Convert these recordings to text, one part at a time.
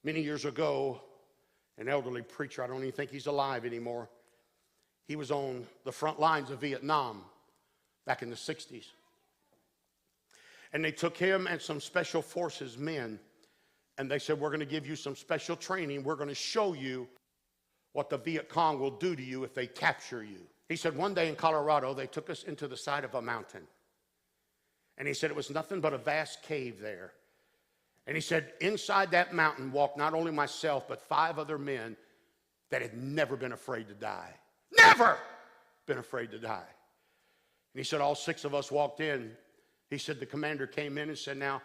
Many years ago, an elderly preacher, I don't even think he's alive anymore, he was on the front lines of Vietnam back in the 60s. And they took him and some special forces men, and they said, we're going to give you some special training. We're going to show you what the Viet Cong will do to you if they capture you. He said, one day in Colorado, they took us into the side of a mountain. And he said it was nothing but a vast cave there. And he said, inside that mountain walked not only myself, but 5 other men that had never been afraid to die. Never been afraid to die. And he said, all 6 of us walked in. He said, the commander came in and said, now,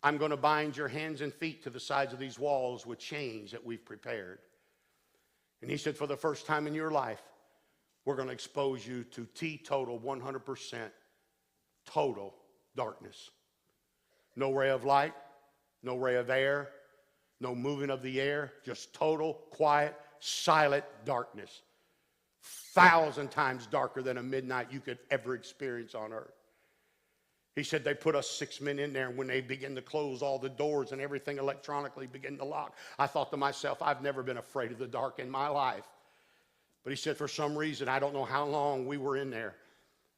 I'm going to bind your hands and feet to the sides of these walls with chains that we've prepared. And he said, for the first time in your life, we're going to expose you to teetotal, 100% total darkness. No ray of light, no ray of air, no moving of the air, just total, quiet, silent darkness. 1,000 times darker than a midnight you could ever experience on earth. He said they put us 6 men in there, and when they began to close all the doors and everything electronically began to lock, I thought to myself, I've never been afraid of the dark in my life. But he said for some reason, I don't know how long we were in there,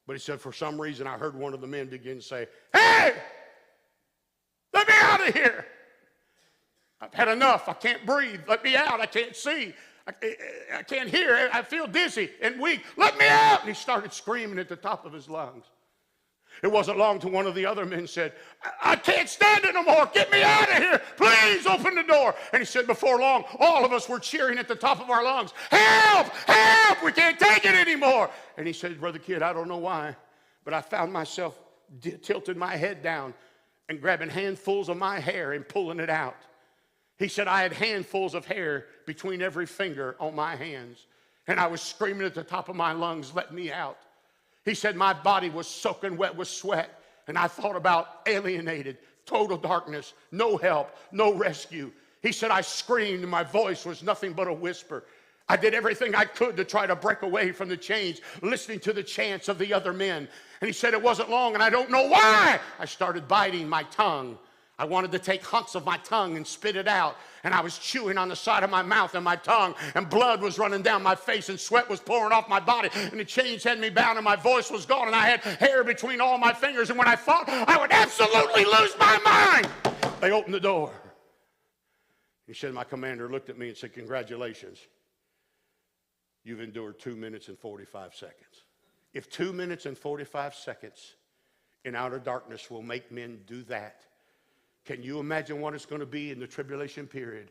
but he said for some reason I heard one of the men begin to say, hey, let me out of here. I've had enough. I can't breathe. Let me out. I can't see. I can't hear. I feel dizzy and weak. Let me out. And he started screaming at the top of his lungs. It wasn't long till one of the other men said, I can't stand it no more. Get me out of here. Please open the door. And he said before long, all of us were cheering at the top of our lungs. Help! Help! We can't take it anymore. And he said, Brother Kid, I don't know why, but I found myself tilting my head down and grabbing handfuls of my hair and pulling it out. He said, I had handfuls of hair between every finger on my hands. And I was screaming at the top of my lungs, let me out. He said, my body was soaking wet with sweat. And I thought about alienated, total darkness, no help, no rescue. He said, I screamed and my voice was nothing but a whisper. I did everything I could to try to break away from the chains, listening to the chants of the other men. And he said it wasn't long, and I don't know why. I started biting my tongue. I wanted to take hunks of my tongue and spit it out. And I was chewing on the side of my mouth and my tongue, and blood was running down my face, and sweat was pouring off my body, and the chains had me bound, and my voice was gone, and I had hair between all my fingers. And when I thought I would absolutely lose my mind, they opened the door. He said, my commander looked at me and said, congratulations. You've endured 2 minutes and 45 seconds. If 2 minutes and 45 seconds in outer darkness will make men do that, can you imagine what it's going to be in the tribulation period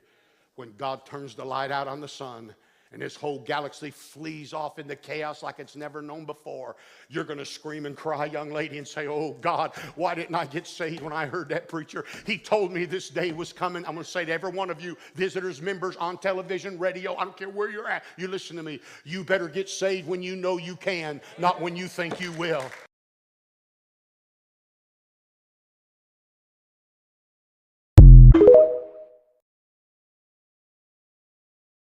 when God turns the light out on the sun and this whole galaxy flees off into chaos like it's never known before? You're going to scream and cry, young lady, and say, oh God, why didn't I get saved when I heard that preacher? He told me this day was coming. I'm going to say to every one of you, visitors, members on television, radio, I don't care where you're at, you listen to me. You better get saved when you know you can, not when you think you will.